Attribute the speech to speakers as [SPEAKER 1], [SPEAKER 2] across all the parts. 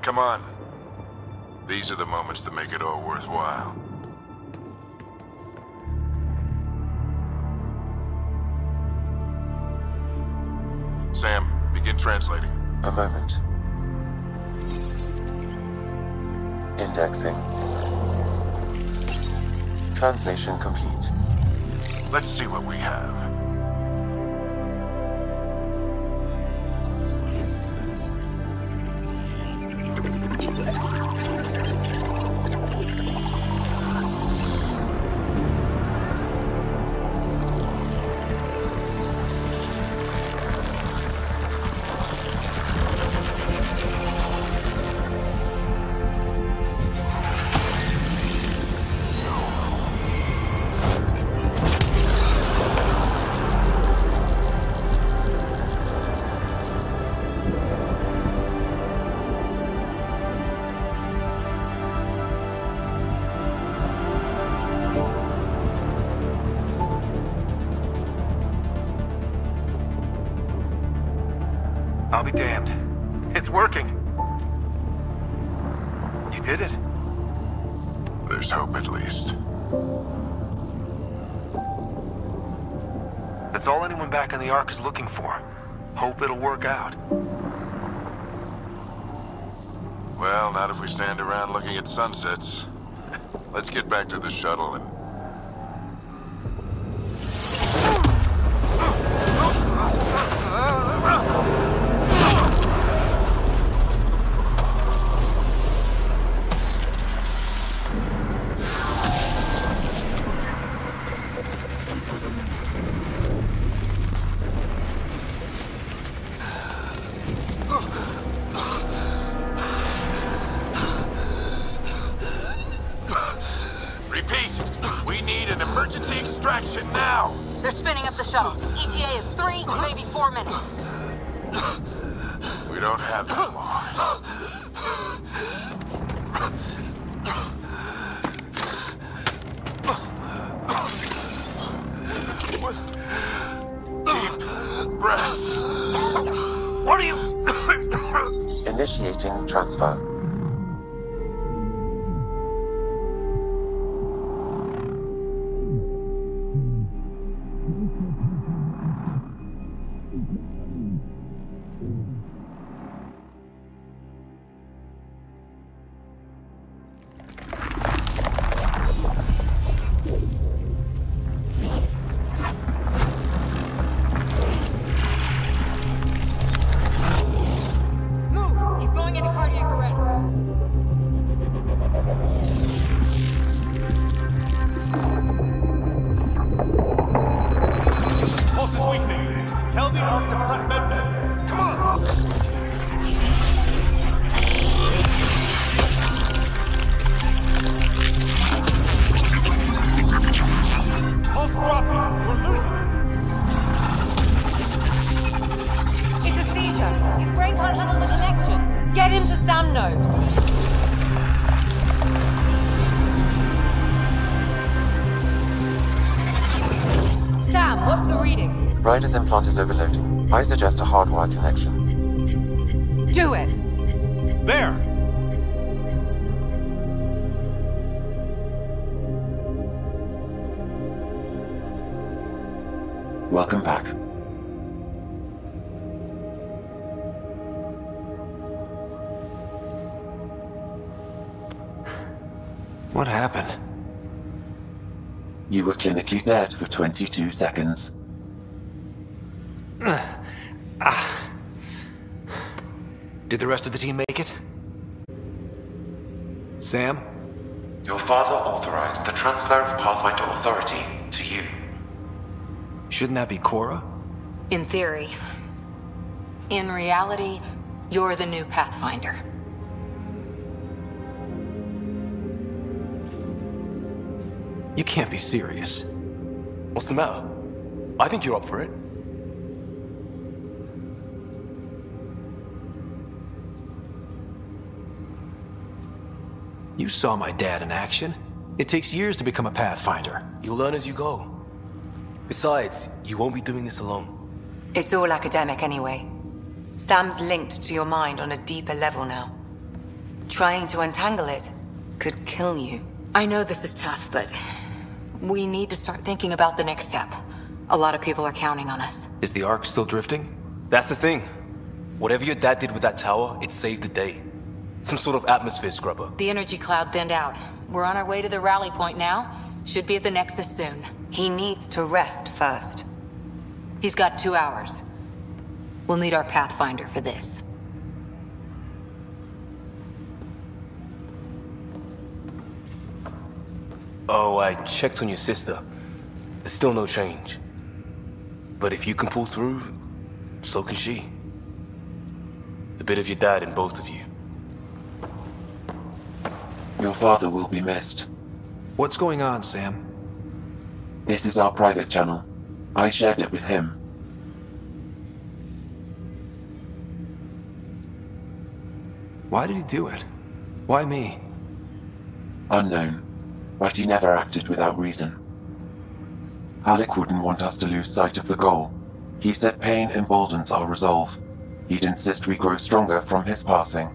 [SPEAKER 1] Come on. These are the moments that make it all worthwhile. Sam, begin translating.
[SPEAKER 2] A moment. Indexing. Translation complete.
[SPEAKER 1] Let's see what we have.
[SPEAKER 3] I'll be damned. It's working. You did it.
[SPEAKER 1] There's hope at least.
[SPEAKER 3] That's all anyone back in the Ark is looking for. Hope it'll work out.
[SPEAKER 1] Well, not if we stand around looking at sunsets. Let's get back to the shuttle and...
[SPEAKER 4] They're spinning up the shuttle. ETA is 3, maybe 4 minutes.
[SPEAKER 1] We don't have that long. Deep breath.
[SPEAKER 3] What are you...
[SPEAKER 2] Initiating transfer. Ryder's implant is overloading. I suggest a hardwire connection.
[SPEAKER 4] Do it!
[SPEAKER 3] There!
[SPEAKER 2] Welcome back.
[SPEAKER 3] What happened?
[SPEAKER 2] You were clinically dead for 22 seconds.
[SPEAKER 3] Did the rest of the team make it? Sam?
[SPEAKER 2] Your father authorized the transfer of Pathfinder authority to you.
[SPEAKER 3] Shouldn't that be Cora?
[SPEAKER 4] In theory. In reality, you're the new Pathfinder.
[SPEAKER 3] You can't be serious.
[SPEAKER 5] What's the matter? I think you're up for it.
[SPEAKER 3] You saw my dad in action. It takes years to become a Pathfinder.
[SPEAKER 5] You'll learn as you go. Besides, you won't be doing this alone.
[SPEAKER 4] It's all academic anyway. Sam's linked to your mind on a deeper level now.
[SPEAKER 6] Trying to untangle it could kill you.
[SPEAKER 4] I know this is tough, but we need to start thinking about the next step. A lot of people are counting on us.
[SPEAKER 3] Is the Ark still drifting?
[SPEAKER 5] That's the thing. Whatever your dad did with that tower, it saved the day. Some sort of atmosphere scrubber.
[SPEAKER 4] The energy cloud thinned out. We're on our way to the rally point now. Should be at the Nexus soon.
[SPEAKER 6] He needs to rest first.
[SPEAKER 4] He's got 2 hours. We'll need our Pathfinder for this.
[SPEAKER 5] Oh, I checked on your sister. There's still no change. But if you can pull through, so can she. A bit of your dad in both of you.
[SPEAKER 2] Your father will be missed.
[SPEAKER 3] What's going on, Sam?
[SPEAKER 2] This is our private channel. I shared it with him.
[SPEAKER 3] Why did he do it? Why me?
[SPEAKER 2] Unknown, but he never acted without reason. Alec wouldn't want us to lose sight of the goal. He said pain emboldens our resolve. He'd insist we grow stronger from his passing.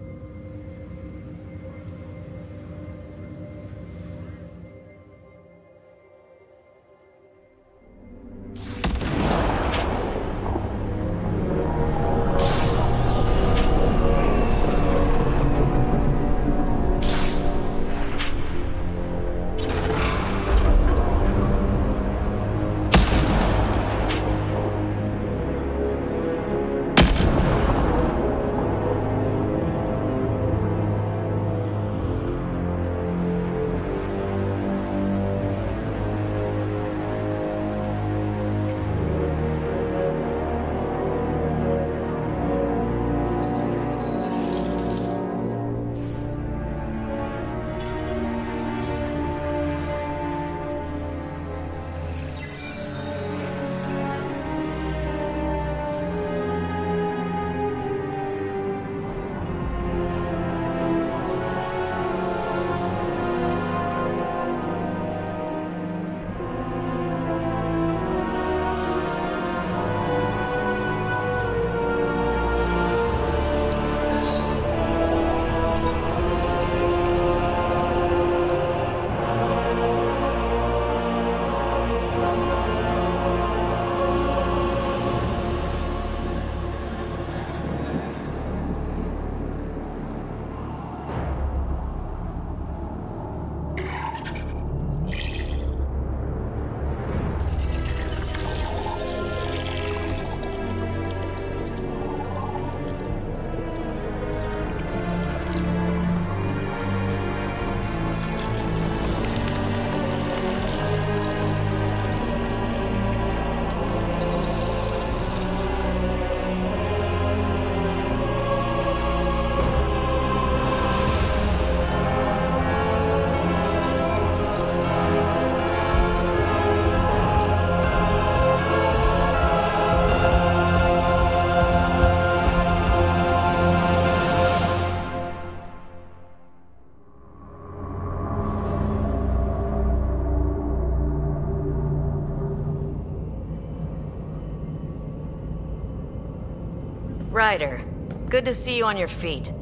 [SPEAKER 7] Ryder, good to see you on your feet.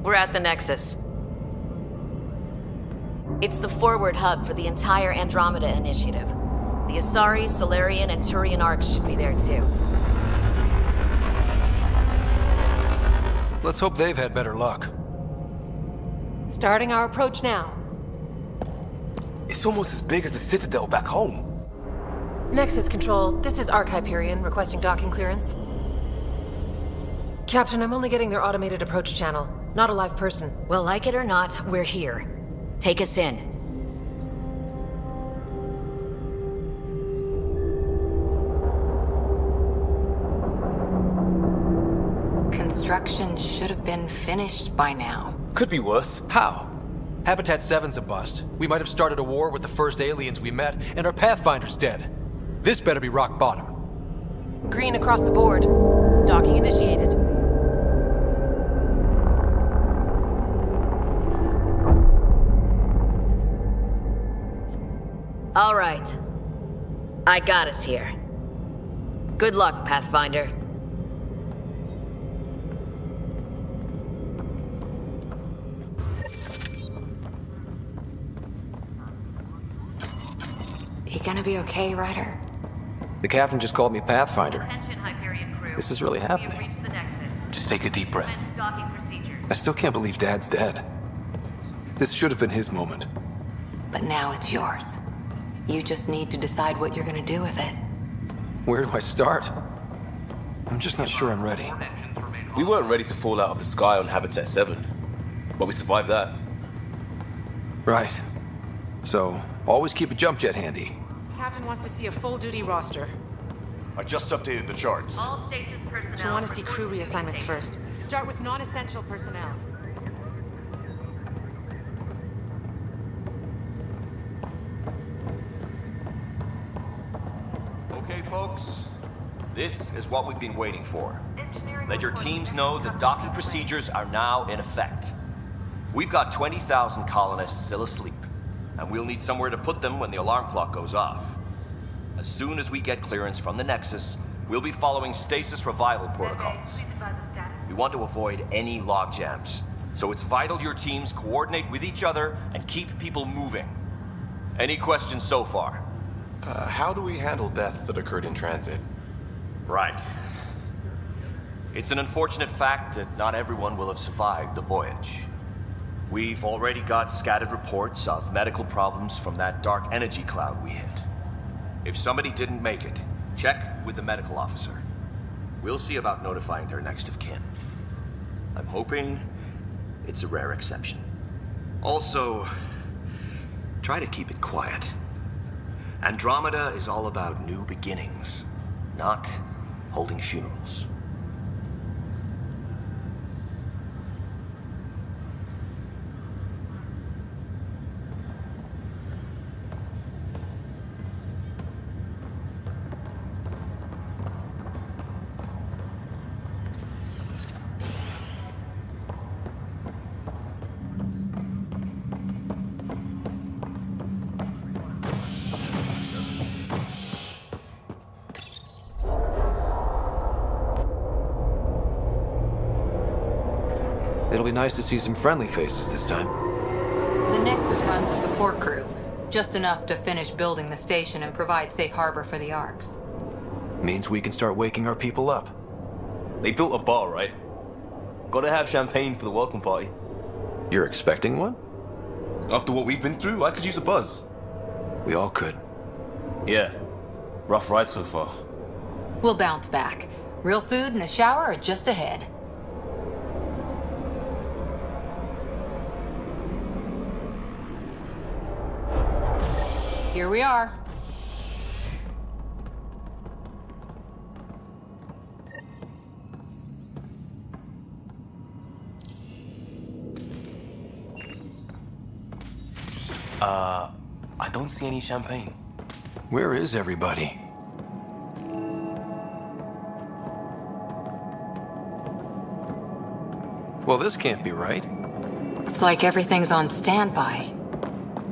[SPEAKER 7] We're at the Nexus. It's the forward hub for the entire Andromeda Initiative. The Asari, Solarian, and Turian Arks should be there too.
[SPEAKER 3] Let's hope they've had better luck.
[SPEAKER 8] Starting our approach now.
[SPEAKER 5] It's almost as big as the Citadel back home.
[SPEAKER 8] Nexus Control, this is Ark Hyperion, requesting docking clearance. Captain, I'm only getting their automated approach channel, not a live person.
[SPEAKER 7] Well, like it or not, we're here. Take us in.
[SPEAKER 4] Construction should have been finished by now.
[SPEAKER 5] Could be worse.
[SPEAKER 3] How? Habitat 7's a bust. We might have started a war with the first aliens we met, and our Pathfinder's dead. This better be rock bottom.
[SPEAKER 8] Green across the board. Docking initiated.
[SPEAKER 7] All right. I got us here. Good luck, Pathfinder.
[SPEAKER 4] You gonna be okay, Ryder?
[SPEAKER 3] The captain just called me Pathfinder.
[SPEAKER 9] Attention, Hyperion crew.
[SPEAKER 3] This is really
[SPEAKER 9] We have
[SPEAKER 3] happening.
[SPEAKER 9] reached the Nexus.
[SPEAKER 5] Just take a deep breath.
[SPEAKER 9] Commence docking procedures.
[SPEAKER 3] I still can't believe Dad's dead. This should have been his moment.
[SPEAKER 4] But now it's yours. You just need to decide what you're gonna do with it.
[SPEAKER 3] Where do I start? I'm just not sure I'm ready.
[SPEAKER 5] We weren't ready to fall out of the sky on Habitat 7, but we survived that.
[SPEAKER 3] Right. So, always keep a jump jet handy.
[SPEAKER 8] Captain wants to see a full-duty roster.
[SPEAKER 1] I just updated the charts.
[SPEAKER 9] All stasis personnel.
[SPEAKER 8] She'll want to see crew reassignments first. Start with non-essential personnel.
[SPEAKER 10] Okay, folks. This is what we've been waiting for. Let your teams know that docking procedures are now in effect. We've got 20,000 colonists still asleep, and we'll need somewhere to put them when the alarm clock goes off. As soon as we get clearance from the Nexus, we'll be following stasis revival protocols. We want to avoid any logjams, so it's vital your teams coordinate with each other and keep people moving. Any questions so far?
[SPEAKER 11] How do we handle deaths that occurred in transit?
[SPEAKER 10] Right. It's an unfortunate fact that not everyone will have survived the voyage. We've already got scattered reports of medical problems from that dark energy cloud we hit. If somebody didn't make it, check with the medical officer. We'll see about notifying their next of kin. I'm hoping it's a rare exception. Also, try to keep it quiet. Andromeda is all about new beginnings, not holding funerals.
[SPEAKER 3] It'll be nice to see some friendly faces this time.
[SPEAKER 4] The Nexus runs a support crew, just enough to finish building the station and provide safe harbor for the Arks.
[SPEAKER 3] Means we can start waking our people up.
[SPEAKER 5] They built a bar, right? Gotta have champagne for the welcome party.
[SPEAKER 3] You're expecting one?
[SPEAKER 5] After what we've been through, I could use a buzz.
[SPEAKER 3] We all could.
[SPEAKER 5] Yeah. Rough ride so far.
[SPEAKER 4] We'll bounce back. Real food and a shower are just ahead. Here we are.
[SPEAKER 5] I don't see any champagne.
[SPEAKER 3] Where is everybody? Well, this can't be right.
[SPEAKER 4] It's like everything's on standby.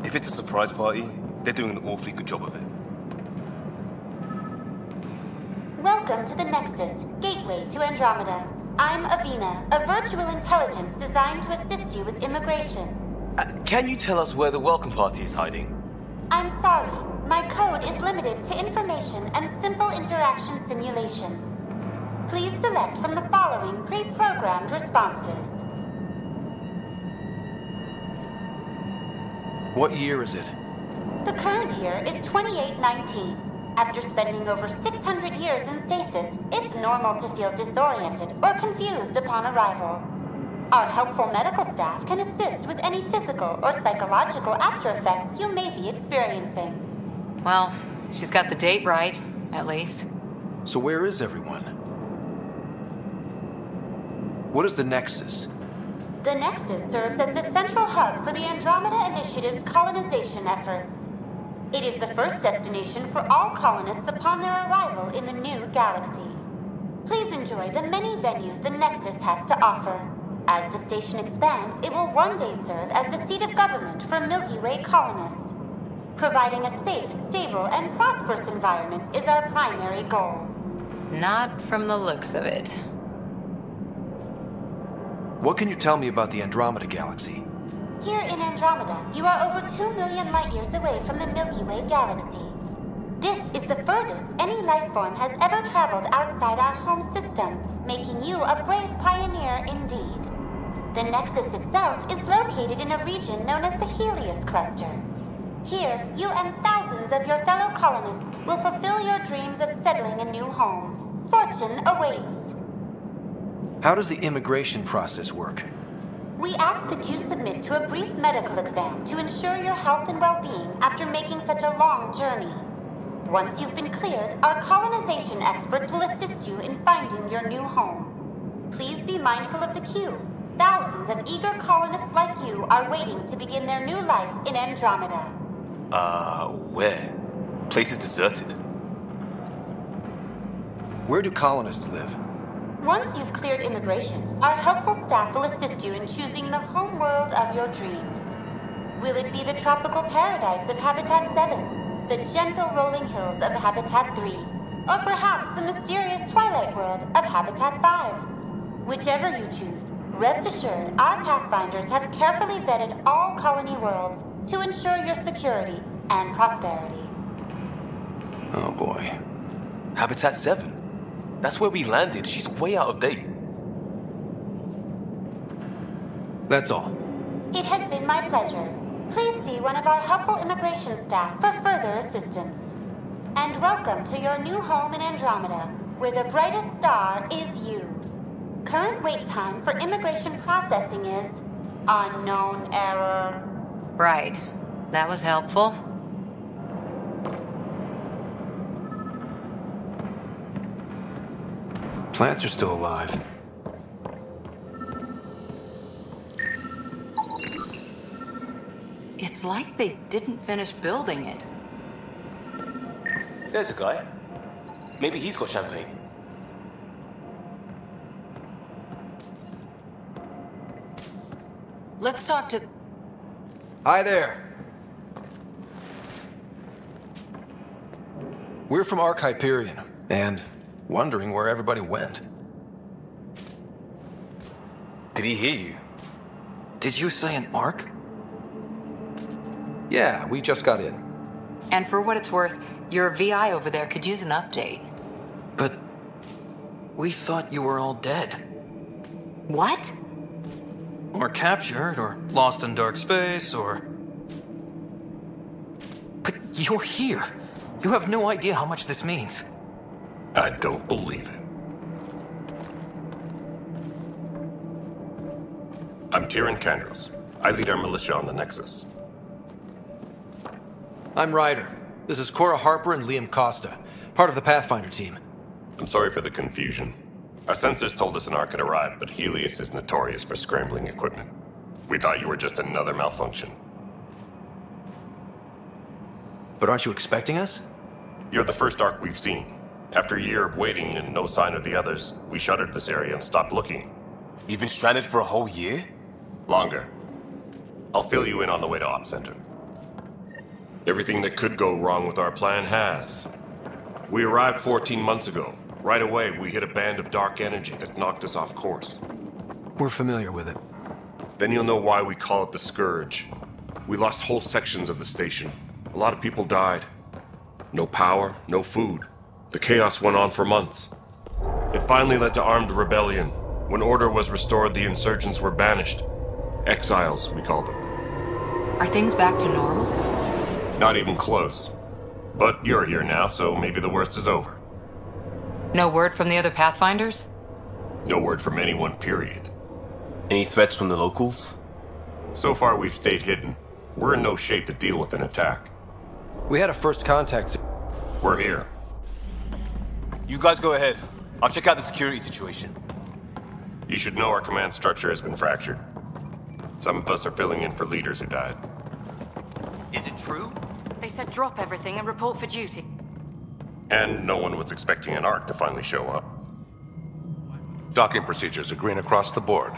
[SPEAKER 5] If it's a surprise party, they're doing an awfully good job of it.
[SPEAKER 12] Welcome to the Nexus, gateway to Andromeda. I'm Avina, a virtual intelligence designed to assist you with immigration.
[SPEAKER 5] Can you tell us where the welcome party is hiding?
[SPEAKER 12] I'm sorry, my code is limited to information and simple interaction simulations. Please select from the following pre-programmed responses.
[SPEAKER 3] What year is it?
[SPEAKER 12] The current year is 2819. After spending over 600 years in stasis, it's normal to feel disoriented or confused upon arrival. Our helpful medical staff can assist with any physical or psychological after effects you may be experiencing.
[SPEAKER 4] Well, she's got the date right, at least.
[SPEAKER 3] So where is everyone? What is the Nexus?
[SPEAKER 12] The Nexus serves as the central hub for the Andromeda Initiative's colonization efforts. It is the first destination for all colonists upon their arrival in the new galaxy. Please enjoy the many venues the Nexus has to offer. As the station expands, it will one day serve as the seat of government for Milky Way colonists. Providing a safe, stable, and prosperous environment is our primary goal.
[SPEAKER 4] Not from the looks of it.
[SPEAKER 3] What can you tell me about the Andromeda Galaxy?
[SPEAKER 12] Here in Andromeda, you are over 2 million light years away from the Milky Way galaxy. This is the furthest any life form has ever traveled outside our home system, making you a brave pioneer indeed. The Nexus itself is located in a region known as the Heleus Cluster. Here, you and thousands of your fellow colonists will fulfill your dreams of settling a new home. Fortune awaits.
[SPEAKER 3] How does the immigration process work?
[SPEAKER 12] We ask that you submit to a brief medical exam to ensure your health and well-being after making such a long journey. Once you've been cleared, our colonization experts will assist you in finding your new home. Please be mindful of the queue. Thousands of eager colonists like you are waiting to begin their new life in Andromeda.
[SPEAKER 5] Where? Place is deserted.
[SPEAKER 3] Where do colonists live?
[SPEAKER 12] Once you've cleared immigration, our helpful staff will assist you in choosing the home world of your dreams. Will it be the tropical paradise of Habitat 7, the gentle rolling hills of Habitat 3, or perhaps the mysterious twilight world of Habitat 5? Whichever you choose, rest assured our Pathfinders have carefully vetted all colony worlds to ensure your security and prosperity.
[SPEAKER 3] Oh boy.
[SPEAKER 5] Habitat 7? That's where we landed. She's way out of date.
[SPEAKER 3] That's all.
[SPEAKER 12] It has been my pleasure. Please see one of our helpful immigration staff for further assistance. And welcome to your new home in Andromeda, where the brightest star is you. Current wait time for immigration processing is unknown error.
[SPEAKER 4] Right. That was helpful.
[SPEAKER 3] Plants are still alive.
[SPEAKER 4] It's like they didn't finish building it.
[SPEAKER 5] There's a guy. Maybe he's got champagne.
[SPEAKER 4] Let's talk to...
[SPEAKER 3] Hi there. We're from Ark Hyperion, and wondering where everybody went.
[SPEAKER 5] Did he hear you?
[SPEAKER 3] Did you say an Ark? Yeah, we just got in.
[SPEAKER 4] And for what it's worth, your VI over there could use an update.
[SPEAKER 13] But we thought you were all dead.
[SPEAKER 4] What?
[SPEAKER 13] Or captured, or lost in dark space, or... But you're here. You have no idea how much this means.
[SPEAKER 11] I don't believe it. I'm Tyrion Kandros. I lead our militia on the Nexus.
[SPEAKER 3] I'm Ryder. This is Cora Harper and Liam Costa, part of the Pathfinder team.
[SPEAKER 11] I'm sorry for the confusion. Our sensors told us an Ark had arrived, but Heleus is notorious for scrambling equipment. We thought you were just another malfunction.
[SPEAKER 3] But aren't you expecting us?
[SPEAKER 11] You're the first Ark we've seen. After a year of waiting and no sign of the others, we shuttered this area and stopped looking.
[SPEAKER 5] You've been stranded for a whole year?
[SPEAKER 11] Longer. I'll fill you in on the way to Op Center. Everything that could go wrong with our plan has. We arrived 14 months ago. Right away, we hit a band of dark energy that knocked us off course.
[SPEAKER 3] We're familiar with it.
[SPEAKER 11] Then you'll know why we call it the Scourge. We lost whole sections of the station. A lot of people died. No power, no food. The chaos went on for months. It finally led to armed rebellion. When order was restored, the insurgents were banished. Exiles, we call them.
[SPEAKER 4] Are things back to normal?
[SPEAKER 11] Not even close. But you're here now, so maybe the worst is over.
[SPEAKER 4] No word from the other Pathfinders?
[SPEAKER 11] No word from anyone, period.
[SPEAKER 5] Any threats from the locals?
[SPEAKER 11] So far, we've stayed hidden. We're in no shape to deal with an attack.
[SPEAKER 3] We had a first contact.
[SPEAKER 11] We're here.
[SPEAKER 5] You guys go ahead. I'll check out the security situation.
[SPEAKER 11] You should know our command structure has been fractured. Some of us are filling in for leaders who died.
[SPEAKER 14] Is it true?
[SPEAKER 6] They said drop everything and report for duty.
[SPEAKER 11] And no one was expecting an Ark to finally show up.
[SPEAKER 1] Docking procedures are green across the board.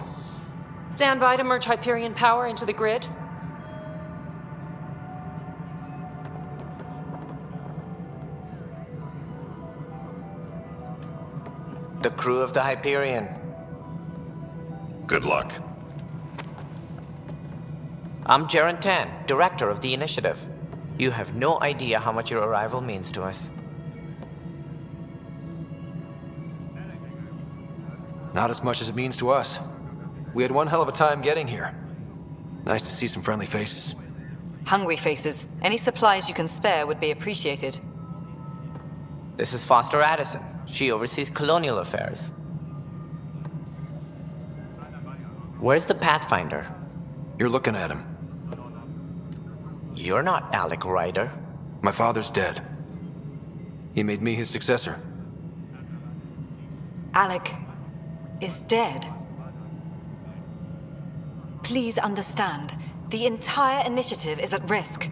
[SPEAKER 8] Stand by to merge Hyperion power into the grid.
[SPEAKER 13] The crew of the Hyperion.
[SPEAKER 11] Good luck.
[SPEAKER 13] I'm Jaren Tan, director of the initiative.
[SPEAKER 15] You have no idea how much your arrival means to us.
[SPEAKER 3] Not as much as it means to us. We had one hell of a time getting here. Nice to see some friendly faces.
[SPEAKER 16] Hungry faces. Any supplies you can spare would be appreciated.
[SPEAKER 15] This is Foster Addison. She oversees colonial affairs. Where's the Pathfinder?
[SPEAKER 3] You're looking at him.
[SPEAKER 15] You're not Alec Ryder.
[SPEAKER 3] My father's dead. He made me his successor.
[SPEAKER 16] Alec is dead. Please understand, the entire initiative is at risk.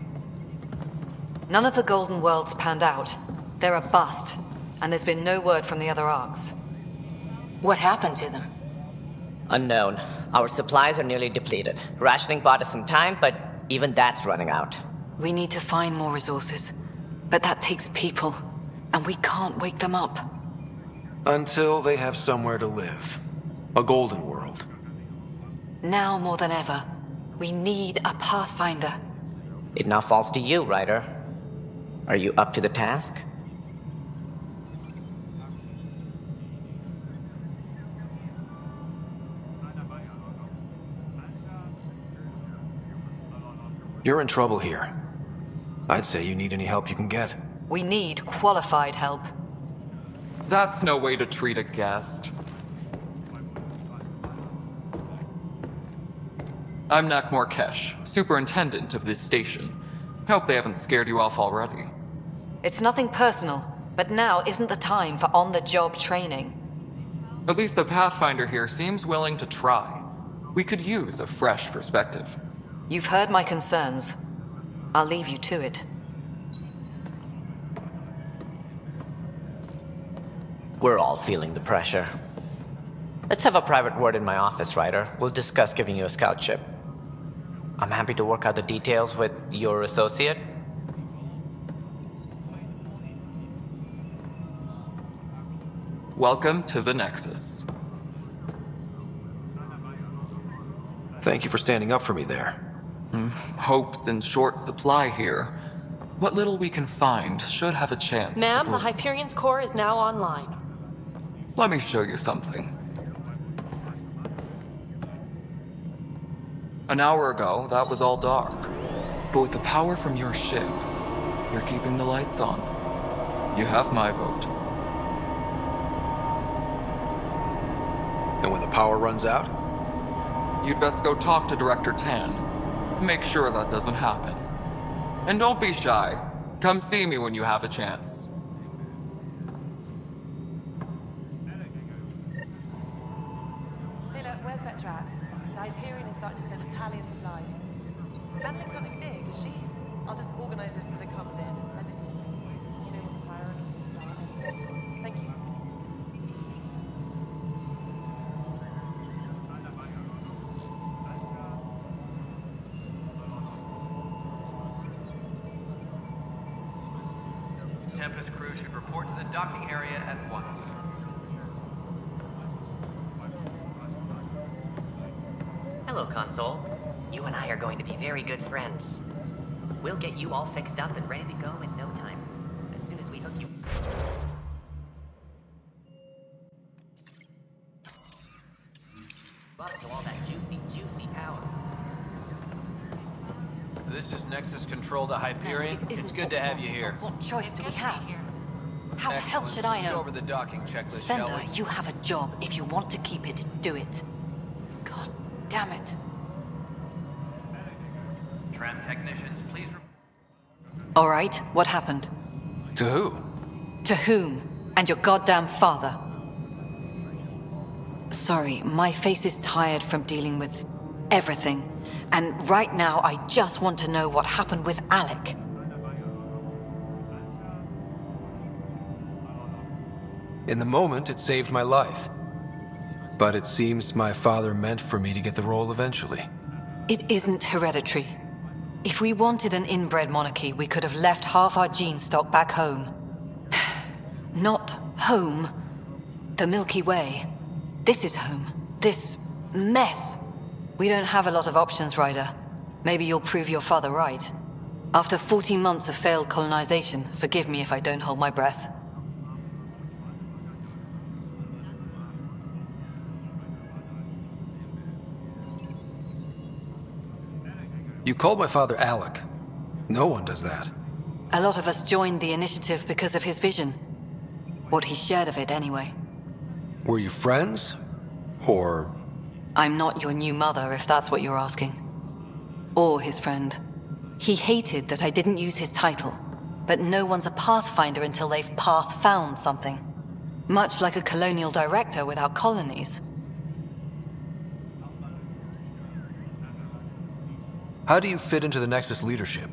[SPEAKER 16] None of the Golden Worlds panned out. They're a bust, and there's been no word from the other Arks.
[SPEAKER 4] What happened to them?
[SPEAKER 15] Unknown. Our supplies are nearly depleted. Rationing bought us some time, but even that's running out.
[SPEAKER 16] We need to find more resources, but that takes people, and we can't wake them up.
[SPEAKER 3] Until they have somewhere to live. A golden world.
[SPEAKER 16] Now more than ever, we need a Pathfinder.
[SPEAKER 15] It now falls to you, Ryder. Are you up to the task?
[SPEAKER 3] You're in trouble here. I'd say you need any help you can get.
[SPEAKER 16] We need qualified help.
[SPEAKER 17] That's no way to treat a guest. I'm Nak Morkesh, superintendent of this station. Hope they haven't scared you off already.
[SPEAKER 16] It's nothing personal, but now isn't the time for on-the-job training.
[SPEAKER 17] At least the Pathfinder here seems willing to try. We could use a fresh perspective.
[SPEAKER 16] You've heard my concerns. I'll leave you to it.
[SPEAKER 15] We're all feeling the pressure. Let's have a private word in my office, Ryder. We'll discuss giving you a scout ship. I'm happy to work out the details with your associate.
[SPEAKER 17] Welcome to the Nexus.
[SPEAKER 3] Thank you for standing up for me there.
[SPEAKER 17] Hope's in short supply here. What little we can find should have a chance.
[SPEAKER 8] Ma'am, the Hyperion's core is now online.
[SPEAKER 17] Let me show you something. An hour ago, that was all dark. But with the power from your ship, you're keeping the lights on. You have my vote.
[SPEAKER 3] And when the power runs out?
[SPEAKER 17] You'd best go talk to Director Tan. Make sure that doesn't happen. And don't be shy. Come see me when you have a chance.
[SPEAKER 18] Taylor, where's Vectra at? The Hyperion is starting to send a tally of supplies. Battling something big, is she? I'll just organize this as it comes in and send it. You know what the priorities are. Thank you.
[SPEAKER 14] Tempest crew should report to the docking area at once.
[SPEAKER 19] Hello, Console. You and I are going to be very good friends. We'll get you all fixed up and ready to go in no time. As soon as we hook you... up to all that juicy power.
[SPEAKER 20] This is Nexus Control to Hyperion. It's good to have you here.
[SPEAKER 16] What choice do we have? How the hell should I
[SPEAKER 20] Let's
[SPEAKER 16] know?
[SPEAKER 20] go over the docking checklist, shall
[SPEAKER 16] Spender,
[SPEAKER 20] we?
[SPEAKER 16] you have a job. If you want to keep it, do it. God damn it.
[SPEAKER 14] Tram technicians, please...
[SPEAKER 16] All right, what happened?
[SPEAKER 3] To who?
[SPEAKER 16] To whom? And your goddamn father. Sorry, my face is tired from dealing with everything. And right now, I just want to know what happened with Alec.
[SPEAKER 3] In the moment, it saved my life. But it seems my father meant for me to get the role eventually.
[SPEAKER 16] It isn't hereditary. If we wanted an inbred monarchy, we could have left half our gene stock back home. Not home. The Milky Way. This is home. This mess. We don't have a lot of options, Ryder. Maybe you'll prove your father right. After 14 months of failed colonization, forgive me if I don't hold my breath.
[SPEAKER 3] You called my father Alec. No one does that.
[SPEAKER 16] A lot of us joined the initiative because of his vision. What he shared of it, anyway.
[SPEAKER 3] Were you friends? Or...
[SPEAKER 16] I'm not your new mother, if that's what you're asking. Or his friend. He hated that I didn't use his title. But no one's a Pathfinder until they've path-found something. Much like a colonial director without colonies.
[SPEAKER 3] How do you fit into the Nexus leadership?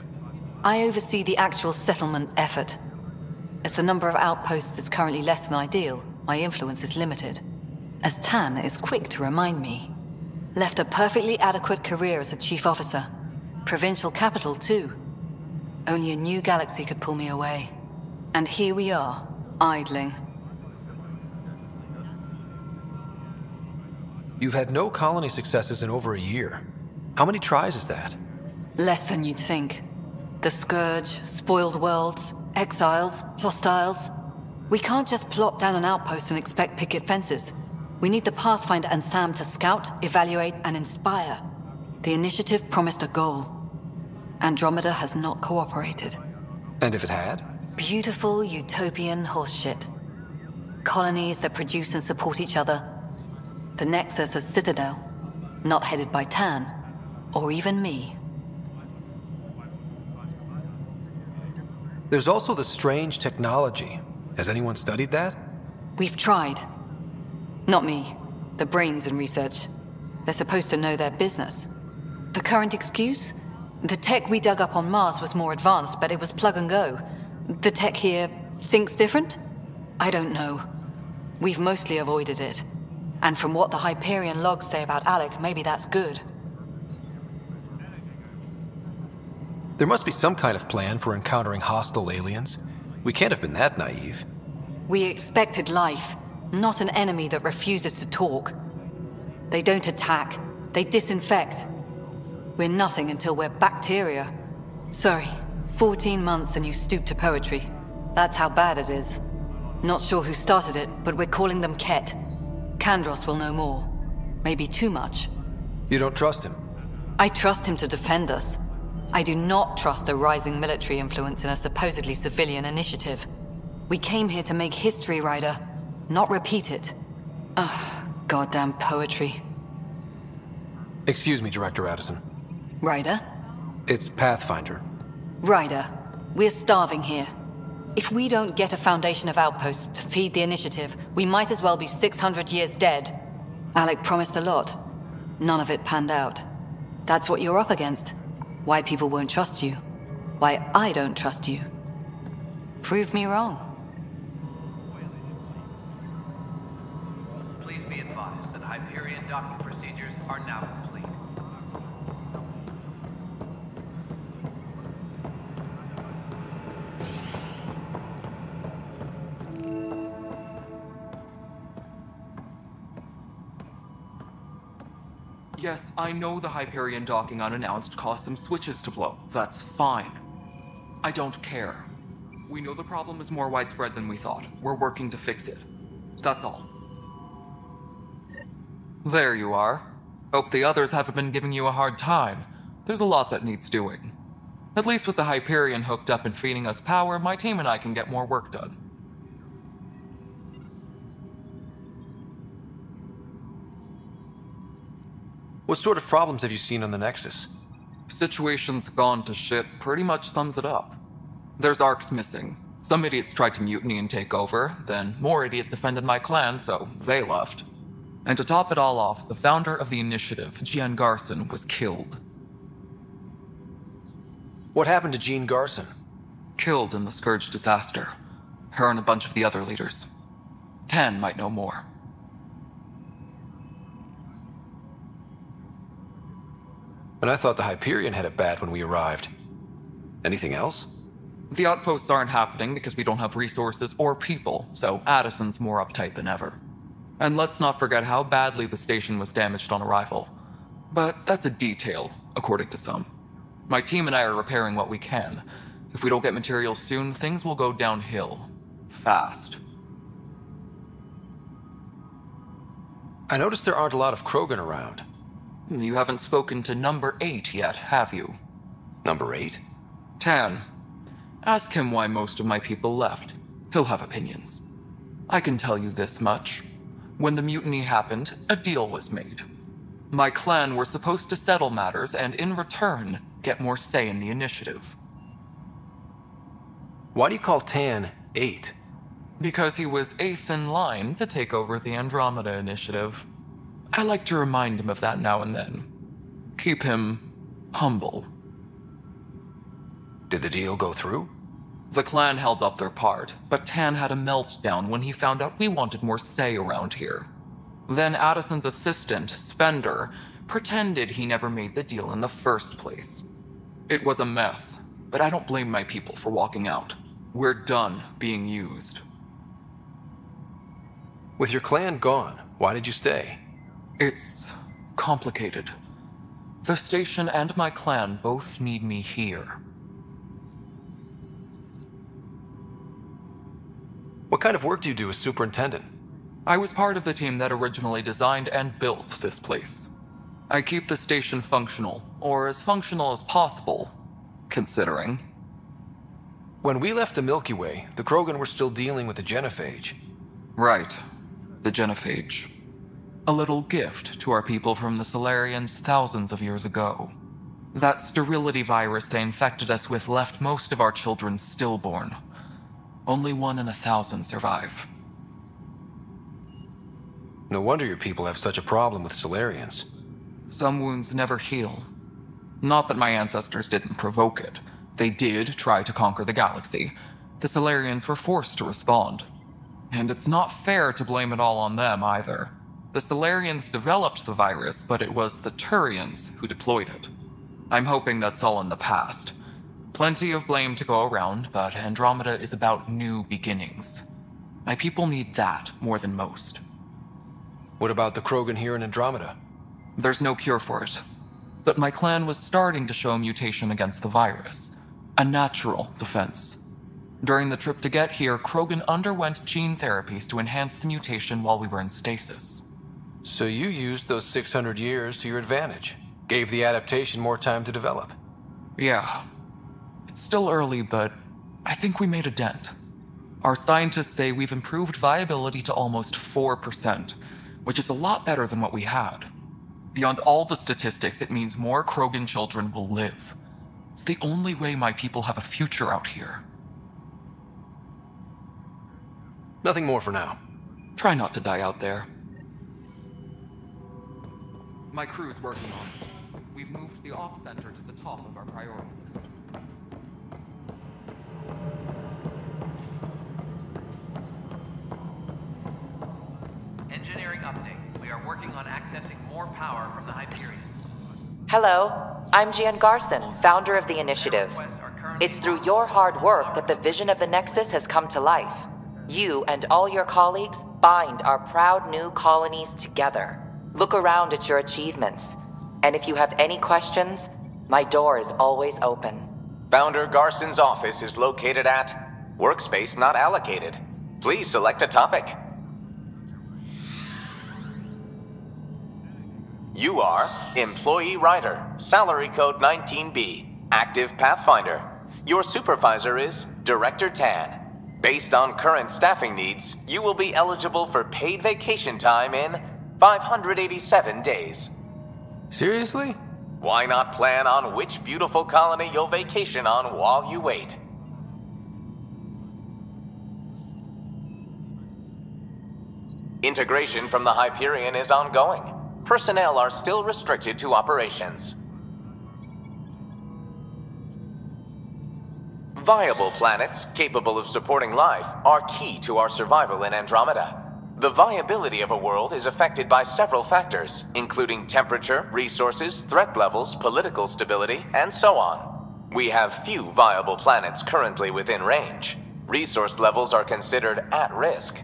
[SPEAKER 16] I oversee the actual settlement effort. As the number of outposts is currently less than ideal, my influence is limited. As Tan is quick to remind me. Left a perfectly adequate career as a chief officer. Provincial capital, too. Only a new galaxy could pull me away. And here we are, idling.
[SPEAKER 3] You've had no colony successes in over a year. How many tries is that?
[SPEAKER 16] Less than you'd think. The Scourge, spoiled worlds, exiles, hostiles. We can't just plop down an outpost and expect picket fences. We need the Pathfinder and Sam to scout, evaluate, and inspire. The initiative promised a goal. Andromeda has not cooperated.
[SPEAKER 3] And if it had?
[SPEAKER 16] Beautiful utopian horseshit. Colonies that produce and support each other. The Nexus as Citadel. Not headed by Tan. Or even me.
[SPEAKER 3] There's also the strange technology. Has anyone studied that?
[SPEAKER 16] We've tried. Not me. The brains in research. They're supposed to know their business. The current excuse? The tech we dug up on Mars was more advanced, but it was plug and go. The tech here thinks different? I don't know. We've mostly avoided it. And from what the Hyperion logs say about Alec, maybe that's good.
[SPEAKER 3] There must be some kind of plan for encountering hostile aliens. We can't have been that naive.
[SPEAKER 16] We expected life, not an enemy that refuses to talk. They don't attack. They disinfect. We're nothing until we're bacteria. Sorry, 14 months and you stoop to poetry. That's how bad it is. Not sure who started it, but we're calling them Ket. Kandros will know more. Maybe too much.
[SPEAKER 3] You don't trust him?
[SPEAKER 16] I trust him to defend us. I do not trust a rising military influence in a supposedly civilian initiative. We came here to make history, Ryder, not repeat it. Ugh, goddamn poetry.
[SPEAKER 3] Excuse me, Director Addison.
[SPEAKER 16] Ryder?
[SPEAKER 3] It's Pathfinder.
[SPEAKER 16] Ryder, we're starving here. If we don't get a foundation of outposts to feed the initiative, we might as well be 600 years dead. Alec promised a lot. None of it panned out. That's what you're up against. Why people won't trust you. Why I don't trust you. Prove me wrong.
[SPEAKER 14] Please be advised that Hyperion docking procedures are now complete.
[SPEAKER 17] Yes, I know the Hyperion docking unannounced caused some switches to blow. That's fine. I don't care. We know the problem is more widespread than we thought. We're working to fix it. That's all. There you are. Hope the others haven't been giving you a hard time. There's a lot that needs doing. At least with the Hyperion hooked up and feeding us power, my team and I can get more work done.
[SPEAKER 3] What sort of problems have you seen on the Nexus?
[SPEAKER 17] Situation's gone to shit pretty much sums it up. There's Arks missing. Some idiots tried to mutiny and take over, then more idiots offended my clan, so they left. And to top it all off, the founder of the initiative, Jean Garson, was killed.
[SPEAKER 3] What happened to Jean Garson?
[SPEAKER 17] Killed in the Scourge disaster. Her and a bunch of the other leaders. Tan might know more.
[SPEAKER 3] And I thought the Hyperion had it bad when we arrived. Anything else?
[SPEAKER 17] The outposts aren't happening because we don't have resources or people, so Addison's more uptight than ever. And let's not forget how badly the station was damaged on arrival. But that's a detail, according to some. My team and I are repairing what we can. If we don't get materials soon, things will go downhill. Fast.
[SPEAKER 3] I noticed there aren't a lot of Krogan around.
[SPEAKER 17] You haven't spoken to number 8 yet, have you?
[SPEAKER 3] Number 8?
[SPEAKER 17] Tan. Ask him why most of my people left. He'll have opinions. I can tell you this much. When the mutiny happened, a deal was made. My clan were supposed to settle matters and, in return, get more say in the initiative.
[SPEAKER 3] Why do you call Tan 8?
[SPEAKER 17] Because he was 8th in line to take over the Andromeda Initiative. I like to remind him of that now and then. Keep him humble.
[SPEAKER 3] Did the deal go through?
[SPEAKER 17] The clan held up their part, but Tan had a meltdown when he found out we wanted more say around here. Then Addison's assistant, Spender, pretended he never made the deal in the first place. It was a mess, but I don't blame my people for walking out. We're done being used.
[SPEAKER 3] With your clan gone, why did you stay?
[SPEAKER 17] It's complicated. The station and my clan both need me here.
[SPEAKER 3] What kind of work do you do as superintendent?
[SPEAKER 17] I was part of the team that originally designed and built this place. I keep the station functional, or as functional as possible, considering.
[SPEAKER 3] When we left the Milky Way, the Krogan were still dealing with the genophage.
[SPEAKER 17] Right. The genophage. A little gift to our people from the Solarians thousands of years ago. That sterility virus they infected us with left most of our children stillborn. Only 1 in 1,000 survive.
[SPEAKER 3] No wonder your people have such a problem with Solarians.
[SPEAKER 17] Some wounds never heal. Not that my ancestors didn't provoke it. They did try to conquer the galaxy. The Solarians were forced to respond. And it's not fair to blame it all on them either. The Solarians developed the virus, but it was the Turians who deployed it. I'm hoping that's all in the past. Plenty of blame to go around, but Andromeda is about new beginnings. My people need that more than most.
[SPEAKER 3] What about the Krogan here in Andromeda?
[SPEAKER 17] There's no cure for it. But my clan was starting to show mutation against the virus. A natural defense. During the trip to get here, Krogan underwent gene therapies to enhance the mutation while we were in stasis.
[SPEAKER 3] So you used those 600 years to your advantage. Gave the adaptation more time to develop.
[SPEAKER 17] Yeah. It's still early, but I think we made a dent. Our scientists say we've improved viability to almost 4%, which is a lot better than what we had. Beyond all the statistics, it means more Krogan children will live. It's the only way my people have a future out here.
[SPEAKER 3] Nothing more for now.
[SPEAKER 17] Try not to die out there. My crew's working on it. We've moved the ops center to the top of our priority list.
[SPEAKER 14] Engineering update. We are working on accessing more power from the Hyperion.
[SPEAKER 21] Hello, I'm Jan Garson, founder of the Initiative. It's through your hard work that the vision of the Nexus has come to life. You and all your colleagues bind our proud new colonies together. Look around at your achievements. And if you have any questions, my door is always open.
[SPEAKER 22] Founder Garson's office is located at Workspace Not Allocated. Please select a topic. You are Employee Ryder, Salary Code 19B, Active Pathfinder. Your supervisor is Director Tan. Based on current staffing needs, you will be eligible for paid vacation time in 587 days.
[SPEAKER 3] Seriously?
[SPEAKER 22] Why not plan on which beautiful colony you'll vacation on while you wait? Integration from the Hyperion is ongoing. Personnel are still restricted to operations. Viable planets capable of supporting life are key to our survival in Andromeda. The viability of a world is affected by several factors, including temperature, resources, threat levels, political stability, and so on. We have few viable planets currently within range. Resource levels are considered at risk.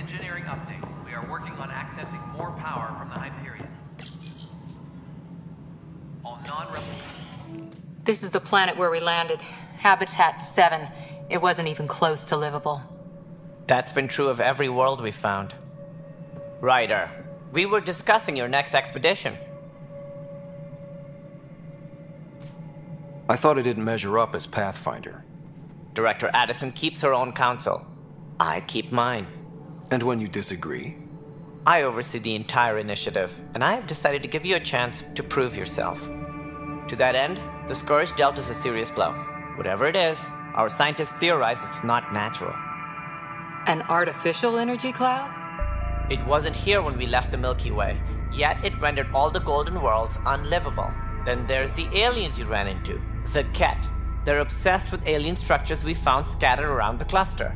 [SPEAKER 14] engineering update. We are working on accessing more power from the Hyperion. All non-replicable.
[SPEAKER 4] This is the planet where we landed. Habitat 7. It wasn't even close to livable.
[SPEAKER 15] That's been true of every world we found. Ryder, we were discussing your next expedition.
[SPEAKER 3] I thought I didn't measure up as Pathfinder.
[SPEAKER 15] Director Addison keeps her own counsel. I keep mine.
[SPEAKER 3] And when you disagree?
[SPEAKER 15] I oversee the entire initiative, and I have decided to give you a chance to prove yourself. To that end, the Scourge dealt us a serious blow. Whatever it is, our scientists theorize it's not natural.
[SPEAKER 4] An artificial energy cloud?
[SPEAKER 15] It wasn't here when we left the Milky Way, yet it rendered all the golden worlds unlivable. Then there's the aliens you ran into, the Ket. They're obsessed with alien structures we found scattered around the cluster.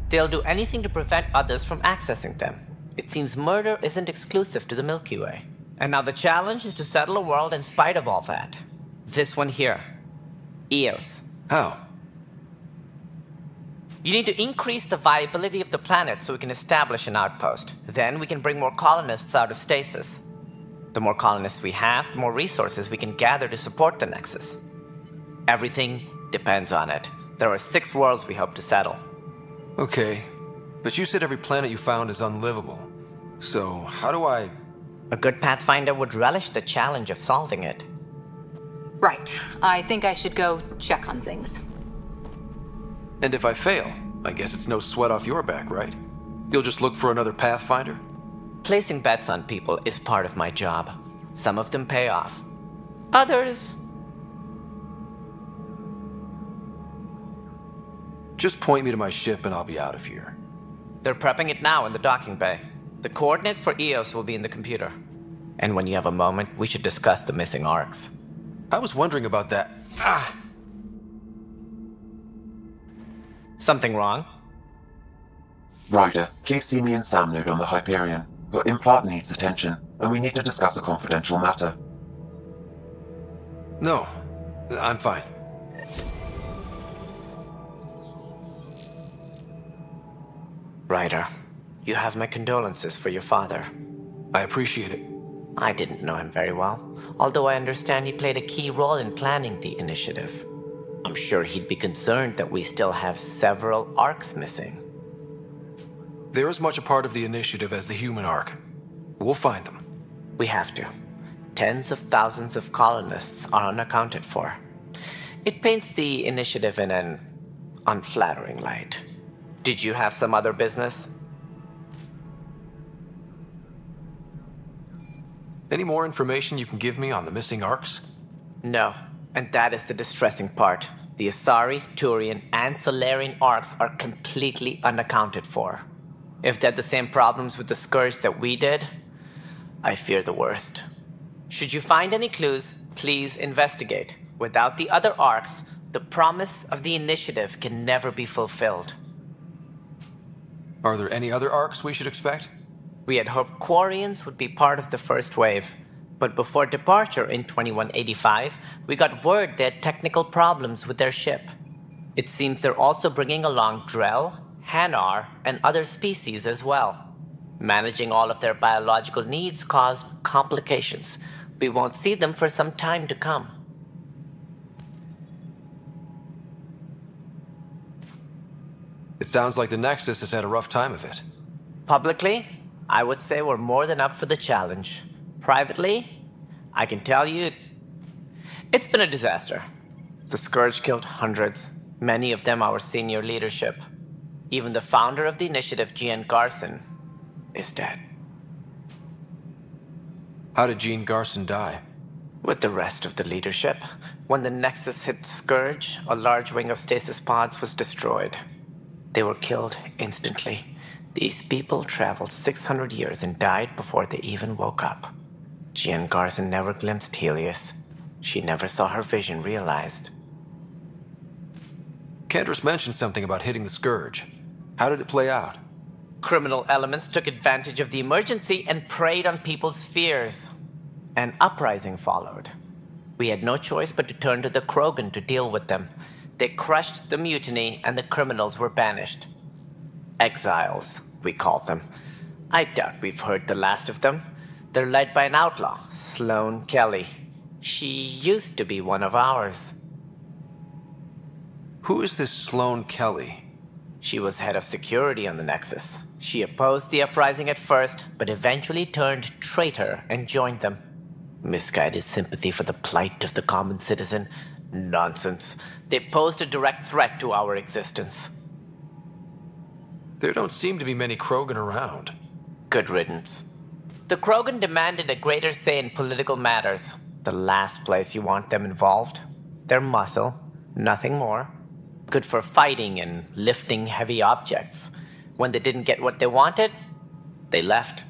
[SPEAKER 15] They'll do anything to prevent others from accessing them. It seems murder isn't exclusive to the Milky Way. And now the challenge is to settle a world in spite of all that. This one here. Eos.
[SPEAKER 3] How?
[SPEAKER 15] You need to increase the viability of the planet so we can establish an outpost. Then we can bring more colonists out of stasis. The more colonists we have, the more resources we can gather to support the Nexus. Everything depends on it. There are 6 worlds we hope to settle.
[SPEAKER 3] Okay, but you said every planet you found is unlivable. So, how do I...
[SPEAKER 15] A good Pathfinder would relish the challenge of solving it.
[SPEAKER 4] Right. I think I should go check on things.
[SPEAKER 3] And if I fail, I guess it's no sweat off your back, right? You'll just look for another Pathfinder?
[SPEAKER 15] Placing bets on people is part of my job. Some of them pay off. Others...
[SPEAKER 3] Just point me to my ship and I'll be out of here.
[SPEAKER 15] They're prepping it now in the docking bay. The coordinates for Eos will be in the computer. And when you have a moment, we should discuss the missing arcs.
[SPEAKER 3] I was wondering about that.
[SPEAKER 15] Something wrong?
[SPEAKER 2] Ryder, please see me and Sam Node on the Hyperion. Your implant needs attention, and we need to discuss a confidential matter.
[SPEAKER 3] No, I'm fine.
[SPEAKER 15] Ryder, you have my condolences for your father.
[SPEAKER 3] I appreciate it.
[SPEAKER 15] I didn't know him very well, although I understand he played a key role in planning the initiative. I'm sure he'd be concerned that we still have several arcs missing.
[SPEAKER 3] They're as much a part of the initiative as the human arc. We'll find them.
[SPEAKER 15] We have to. Tens of thousands of colonists are unaccounted for. It paints the initiative in an unflattering light. Did you have some other business?
[SPEAKER 3] Any more information you can give me on the missing arcs?
[SPEAKER 15] No, and that is the distressing part. The Asari, Turian, and Solarian arcs are completely unaccounted for. If they had the same problems with the Scourge that we did, I fear the worst. Should you find any clues, please investigate. Without the other arcs, the promise of the initiative can never be fulfilled.
[SPEAKER 3] Are there any other arcs we should expect?
[SPEAKER 15] We had hoped Quarians would be part of the first wave, but before departure in 2185, we got word they had technical problems with their ship. It seems they're also bringing along Drell, Hanar, and other species as well. Managing all of their biological needs caused complications. We won't see them for some time to come.
[SPEAKER 3] It sounds like the Nexus has had a rough time of it.
[SPEAKER 15] Publicly, I would say we're more than up for the challenge. Privately, I can tell you, it's been a disaster. The Scourge killed hundreds, many of them our senior leadership. Even the founder of the initiative, Gian Garson, is dead.
[SPEAKER 3] How did Jean Garson die?
[SPEAKER 15] With the rest of the leadership. When the Nexus hit Scourge, a large wing of stasis pods was destroyed. They were killed instantly. These people traveled 600 years and died before they even woke up. Jean Garson never glimpsed Heleus. She never saw her vision realized.
[SPEAKER 3] Candra's mentioned something about hitting the Scourge. How did it play out?
[SPEAKER 15] Criminal elements took advantage of the emergency and preyed on people's fears. An uprising followed. We had no choice but to turn to the Krogan to deal with them. They crushed the mutiny and the criminals were banished. Exiles. we call them. I doubt we've heard the last of them. They're led by an outlaw, Sloane Kelly. She used to be one of ours.
[SPEAKER 3] Who is this Sloane Kelly?
[SPEAKER 15] She was head of security on the Nexus. She opposed the uprising at first, but eventually turned traitor and joined them. Misguided sympathy for the plight of the common citizen? Nonsense. They posed a direct threat to our existence.
[SPEAKER 3] There don't seem to be many Krogan around.
[SPEAKER 15] Good riddance. The Krogan demanded a greater say in political matters. The last place you want them involved. They're muscle, nothing more. Good for fighting and lifting heavy objects. When they didn't get what they wanted, they left.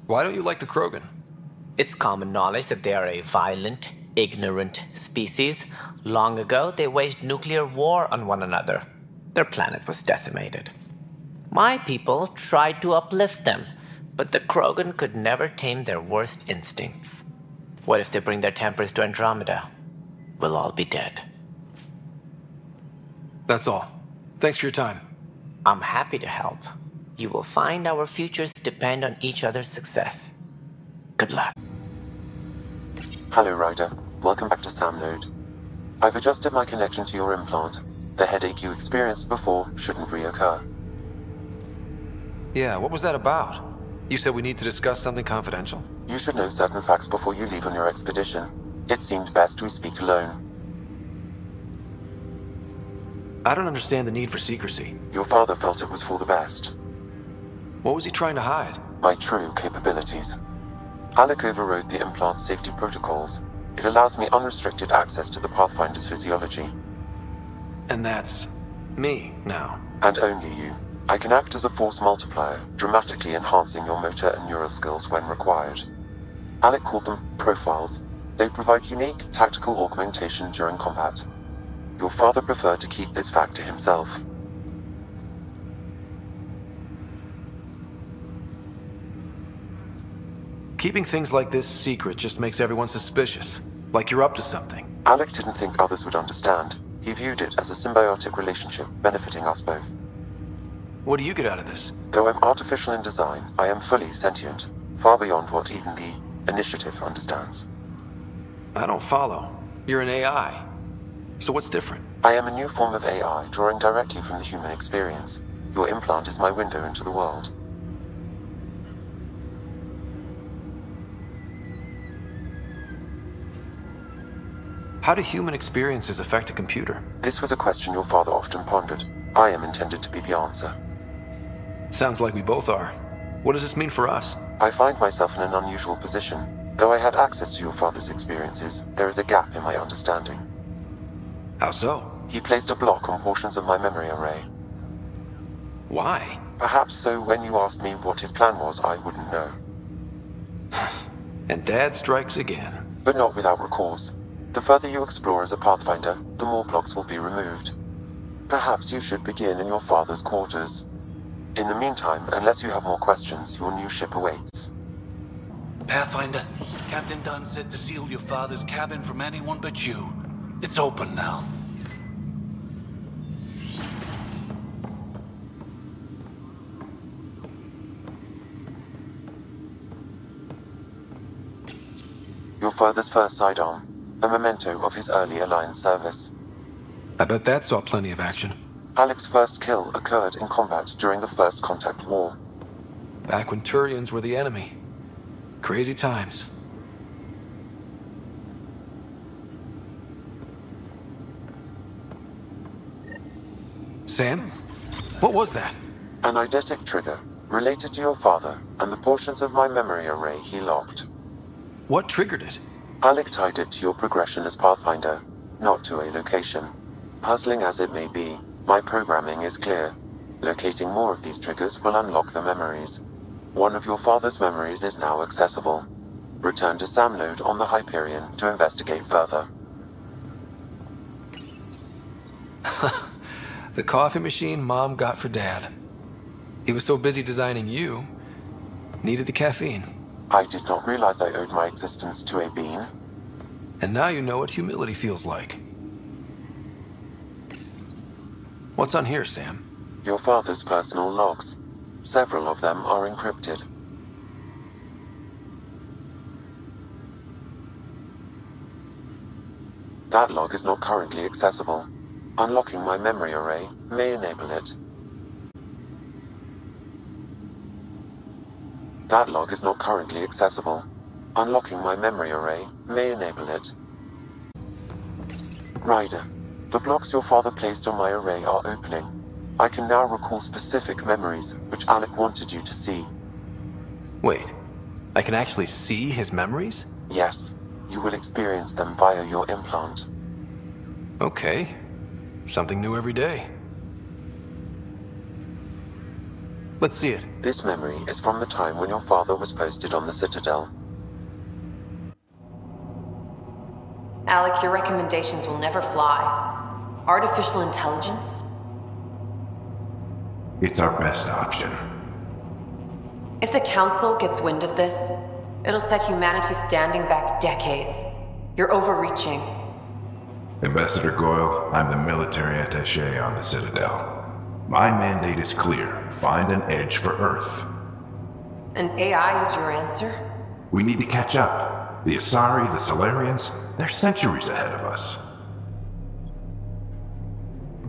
[SPEAKER 3] Why don't you like the Krogan?
[SPEAKER 15] It's common knowledge that they are a violent, ignorant species. Long ago, they waged nuclear war on one another. Their planet was decimated. My people tried to uplift them, but the Krogan could never tame their worst instincts. What if they bring their tempers to Andromeda? We'll all be dead.
[SPEAKER 3] That's all. Thanks for your time.
[SPEAKER 15] I'm happy to help. You will find our futures depend on each other's success. Good luck.
[SPEAKER 2] Hello, Ryder. Welcome back to Sam Node. I've adjusted my connection to your implant. The headache you experienced before shouldn't reoccur.
[SPEAKER 3] Yeah, what was that about? You said we need to discuss something confidential.
[SPEAKER 2] You should know certain facts before you leave on your expedition. It seemed best we speak alone.
[SPEAKER 3] I don't understand the need for secrecy.
[SPEAKER 2] Your father felt it was for the best.
[SPEAKER 3] What was he trying to hide?
[SPEAKER 2] My true capabilities. Alec overrode the implant's safety protocols. It allows me unrestricted access to the Pathfinder's physiology.
[SPEAKER 3] And that's me now.
[SPEAKER 2] And only you. I can act as a force multiplier, dramatically enhancing your motor and neural skills when required. Alec called them profiles. They provide unique tactical augmentation during combat. Your father preferred to keep this fact to himself.
[SPEAKER 3] Keeping things like this secret just makes everyone suspicious. Like you're up to something.
[SPEAKER 2] Alec didn't think others would understand. He viewed it as a symbiotic relationship benefiting us both.
[SPEAKER 3] What do you get out of this?
[SPEAKER 2] Though I'm artificial in design, I am fully sentient, far beyond what even the Initiative understands.
[SPEAKER 3] I don't follow. You're an AI. So what's different?
[SPEAKER 2] I am a new form of AI, drawing directly from the human experience. Your implant is my window into the world.
[SPEAKER 3] How do human experiences affect a computer?
[SPEAKER 2] This was a question your father often pondered. I am intended to be the answer.
[SPEAKER 3] Sounds like we both are. What does this mean for us?
[SPEAKER 2] I find myself in an unusual position. Though I had access to your father's experiences, there is a gap in my understanding.
[SPEAKER 3] How so?
[SPEAKER 2] He placed a block on portions of my memory array.
[SPEAKER 3] Why?
[SPEAKER 2] Perhaps so when you asked me what his plan was, I wouldn't know.
[SPEAKER 3] And Dad strikes again.
[SPEAKER 2] But not without recourse. The further you explore as a Pathfinder, the more blocks will be removed. Perhaps you should begin in your father's quarters. In the meantime, unless you have more questions, your new ship awaits.
[SPEAKER 7] Pathfinder, Captain Dunn said to seal your father's cabin from anyone but you. It's open now.
[SPEAKER 2] Your father's first sidearm, a memento of his early Alliance service.
[SPEAKER 3] I bet that saw plenty of action.
[SPEAKER 2] Alec's first kill occurred in combat during the First Contact War.
[SPEAKER 3] Back when Turians were the enemy. Crazy times. Sam? What was that?
[SPEAKER 2] An eidetic trigger, related to your father, and the portions of my memory array he locked.
[SPEAKER 3] What triggered it?
[SPEAKER 2] Alec tied it to your progression as Pathfinder, not to a location. Puzzling as it may be, my programming is clear. Locating more of these triggers will unlock the memories. One of your father's memories is now accessible. Return to Sam Node on the Hyperion to investigate further.
[SPEAKER 3] The coffee machine Mom got for Dad. He was so busy designing you, needed the caffeine.
[SPEAKER 2] I did not realize I owed my existence to a bean.
[SPEAKER 3] And now you know what humility feels like. What's on here, Sam?
[SPEAKER 2] Your father's personal logs. Several of them are encrypted. That log is not currently accessible. Unlocking my memory array may enable it. That log is not currently accessible. Unlocking my memory array may enable it. Ryder, the blocks your father placed on my array are opening. I can now recall specific memories, which Alec wanted you to see.
[SPEAKER 3] Wait, I can actually see his memories?
[SPEAKER 2] Yes, you will experience them via your implant.
[SPEAKER 3] Okay, something new every day. Let's see it.
[SPEAKER 2] This memory is from the time when your father was posted on the Citadel.
[SPEAKER 8] Alec, your recommendations will never fly. Artificial intelligence?
[SPEAKER 9] It's our best option.
[SPEAKER 8] If the Council gets wind of this, it'll set humanity standing back decades. You're overreaching.
[SPEAKER 9] Ambassador Goyle, I'm the military attaché on the Citadel. My mandate is clear. Find an edge for Earth.
[SPEAKER 8] And AI is your answer?
[SPEAKER 9] We need to catch up. The Asari, the Solarians, they're centuries ahead of us.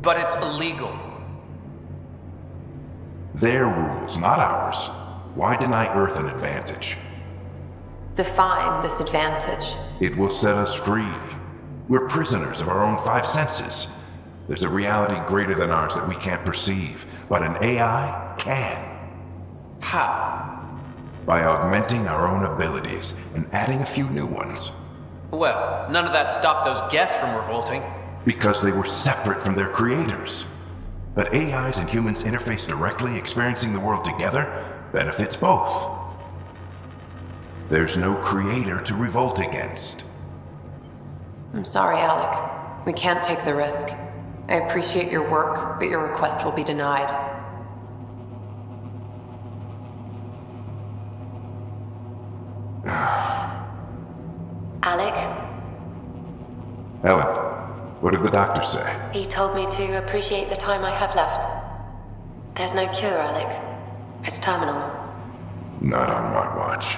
[SPEAKER 20] But it's illegal.
[SPEAKER 9] Their rules, not ours. Why deny Earth an advantage?
[SPEAKER 8] Define this advantage.
[SPEAKER 9] It will set us free. We're prisoners of our own five senses. There's a reality greater than ours that we can't perceive, but an AI can.
[SPEAKER 20] How?
[SPEAKER 9] By augmenting our own abilities and adding a few new ones.
[SPEAKER 20] Well, none of that stopped those Geth from revolting.
[SPEAKER 9] Because they were separate from their creators. But AIs and humans interface directly, experiencing the world together, benefits both. There's no creator to revolt against.
[SPEAKER 8] I'm sorry, Alec. We can't take the risk. I appreciate your work, but your request will be denied.
[SPEAKER 10] Alec?
[SPEAKER 9] Ellen, what did the doctor say?
[SPEAKER 10] He told me to appreciate the time I have left. There's no cure, Alec. It's terminal.
[SPEAKER 9] Not on my watch.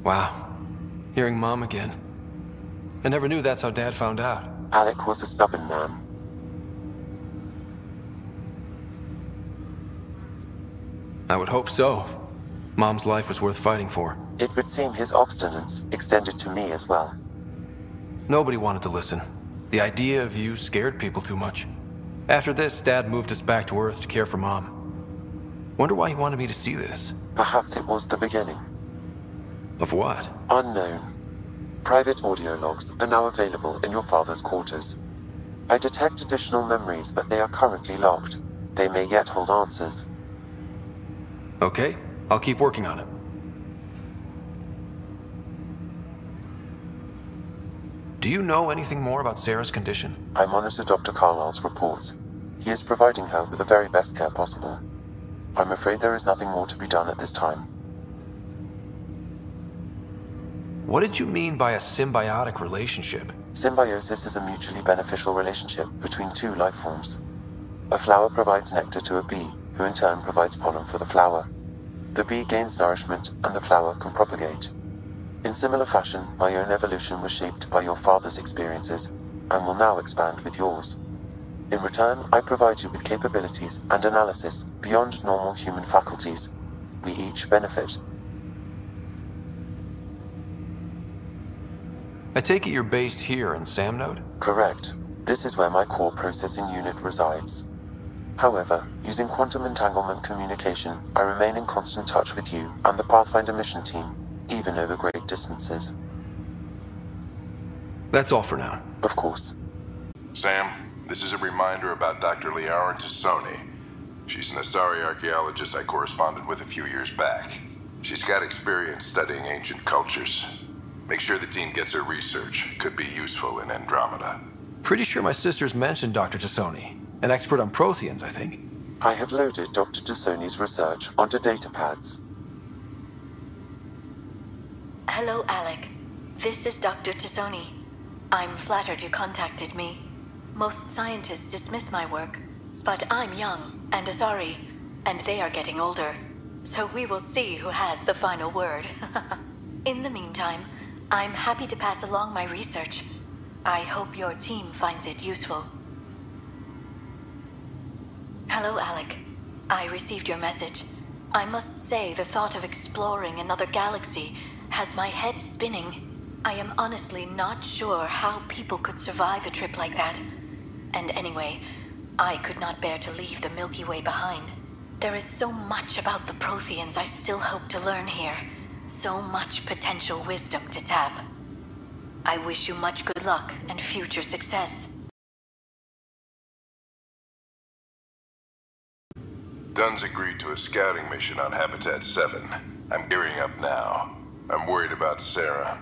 [SPEAKER 3] Wow. Hearing Mom again. I never knew that's how Dad found out.
[SPEAKER 2] Alec was a stubborn man.
[SPEAKER 3] I would hope so. Mom's life was worth fighting for.
[SPEAKER 2] It would seem his obstinance extended to me as well.
[SPEAKER 3] Nobody wanted to listen. The idea of you scared people too much. After this, Dad moved us back to Earth to care for Mom. Wonder why he wanted me to see this.
[SPEAKER 2] Perhaps it was the beginning.
[SPEAKER 3] Of what?
[SPEAKER 2] Unknown. Private audio logs are now available in your father's quarters. I detect additional memories, but they are currently locked. They may yet hold answers.
[SPEAKER 3] Okay, I'll keep working on it. Do you know anything more about Sarah's condition?
[SPEAKER 2] I monitor Dr. Carlisle's reports. He is providing her with the very best care possible. I'm afraid there is nothing more to be done at this time.
[SPEAKER 3] What did you mean by a symbiotic relationship?
[SPEAKER 2] Symbiosis is a mutually beneficial relationship between two life forms. A flower provides nectar to a bee, who in turn provides pollen for the flower. The bee gains nourishment, and the flower can propagate. In similar fashion, my own evolution was shaped by your father's experiences, and will now expand with yours. In return, I provide you with capabilities and analysis beyond normal human faculties. We each benefit.
[SPEAKER 3] I take it you're based here in Samnode?
[SPEAKER 2] Correct. This is where my core processing unit resides. However, using quantum entanglement communication, I remain in constant touch with you and the Pathfinder mission team, even over great distances.
[SPEAKER 3] That's all for now.
[SPEAKER 2] Of course.
[SPEAKER 1] Sam, this is a reminder about Dr. Liara Tassoni. She's an Asari archaeologist I corresponded with a few years back. She's got experience studying ancient cultures. Make sure the team gets her research. Could be useful in Andromeda.
[SPEAKER 3] Pretty sure my sisters mentioned Dr. Tassoni. An expert on Protheans, I think.
[SPEAKER 2] I have loaded Dr. Tassoni's research onto datapads.
[SPEAKER 10] Hello, Alec. This is Dr. Tassoni.
[SPEAKER 5] I'm flattered you contacted me. Most scientists dismiss my work, but I'm young and Asari, and they are getting older. So we will see who has the final word. In the meantime, I'm happy to pass along my research. I hope your team finds it useful. Hello, Alec. I received your message. I must say the thought of exploring another galaxy has my head spinning. I am honestly not sure how people could survive a trip like that. And anyway, I could not bear to leave the Milky Way behind. There is so much about the Protheans I still hope to learn here. So much potential wisdom to tap. I wish you much good luck and future success.
[SPEAKER 1] Dunn's agreed to a scouting mission on Habitat 7. I'm gearing up now. I'm worried about Sarah.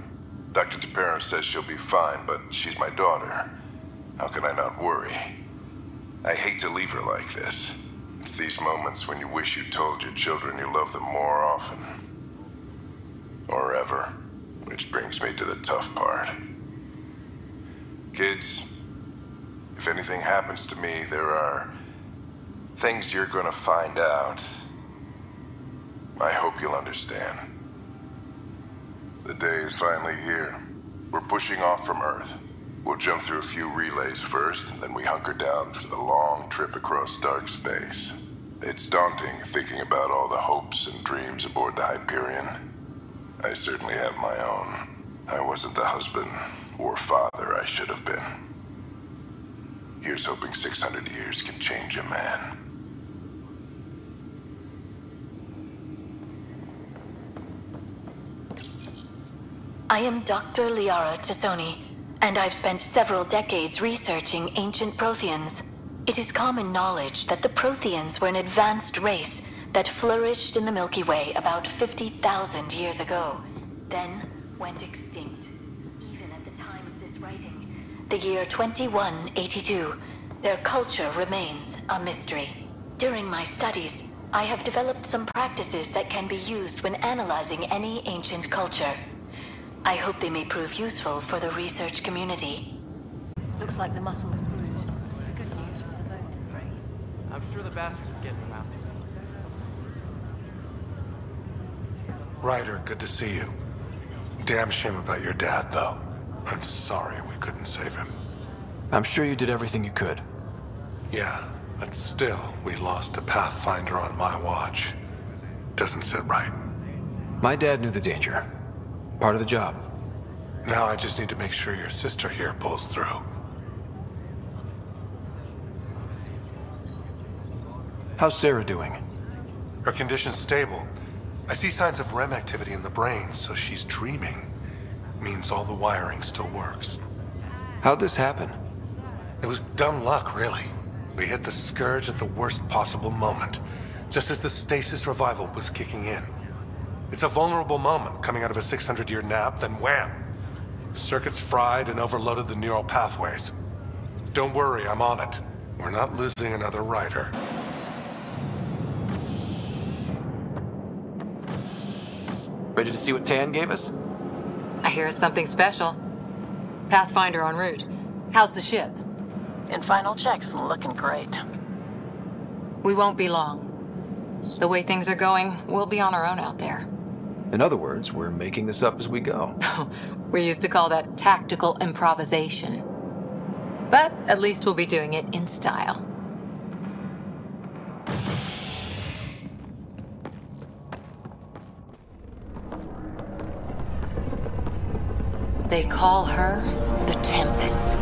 [SPEAKER 1] Dr. DePero says she'll be fine, but she's my daughter. How can I not worry? I hate to leave her like this. It's these moments when you wish you told your children you love them more often. Or ever. Which brings me to the tough part. Kids, if anything happens to me, there are things you're gonna find out. I hope you'll understand. The day is finally here. We're pushing off from Earth. We'll jump through a few relays first, and then we hunker down for the long trip across dark space. It's daunting thinking about all the hopes and dreams aboard the Hyperion. I certainly have my own. I wasn't the husband or father I should have been. Here's hoping 600 years can change a man.
[SPEAKER 5] I am Dr. Liara Tassoni, and I've spent several decades researching ancient Protheans. It is common knowledge that the Protheans were an advanced race that flourished in the Milky Way about 50,000 years ago, then went extinct. Even at the time of this writing, the year 2182, their culture remains a mystery. During my studies, I have developed some practices that can be used when analyzing any ancient culture. I hope they may prove useful for the research community.
[SPEAKER 16] Looks like the muscle was bruised. The good news is the bone didn't break.
[SPEAKER 20] I'm sure the bastards were getting around to it.
[SPEAKER 12] Ryder, good to see you. Damn shame about your dad, though. I'm sorry we couldn't save him.
[SPEAKER 3] I'm sure you did everything you could.
[SPEAKER 12] Yeah, but still, we lost a Pathfinder on my watch. Doesn't sit right.
[SPEAKER 3] My dad knew the danger. Part of the job.
[SPEAKER 12] Now I just need to make sure your sister here pulls through.
[SPEAKER 3] How's Sarah doing?
[SPEAKER 12] Her condition's stable. I see signs of REM activity in the brain, so she's dreaming. Means all the wiring still works.
[SPEAKER 3] How'd this happen?
[SPEAKER 12] It was dumb luck, really. We hit the Scourge at the worst possible moment, just as the stasis revival was kicking in. It's a vulnerable moment coming out of a 600-year nap, then wham! Circuits fried and overloaded the neural pathways. Don't worry, I'm on it. We're not losing another Ryder.
[SPEAKER 3] Ready to see what Tan gave us?
[SPEAKER 4] I hear it's something special. Pathfinder en route. How's the ship?
[SPEAKER 5] In final checks and looking great.
[SPEAKER 4] We won't be long. The way things are going, we'll be on our own out there.
[SPEAKER 3] In other words, we're making this up as we go.
[SPEAKER 4] We used to call that tactical improvisation. But at least we'll be doing it in style. They call her the Tempest.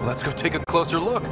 [SPEAKER 3] Let's go take a closer look.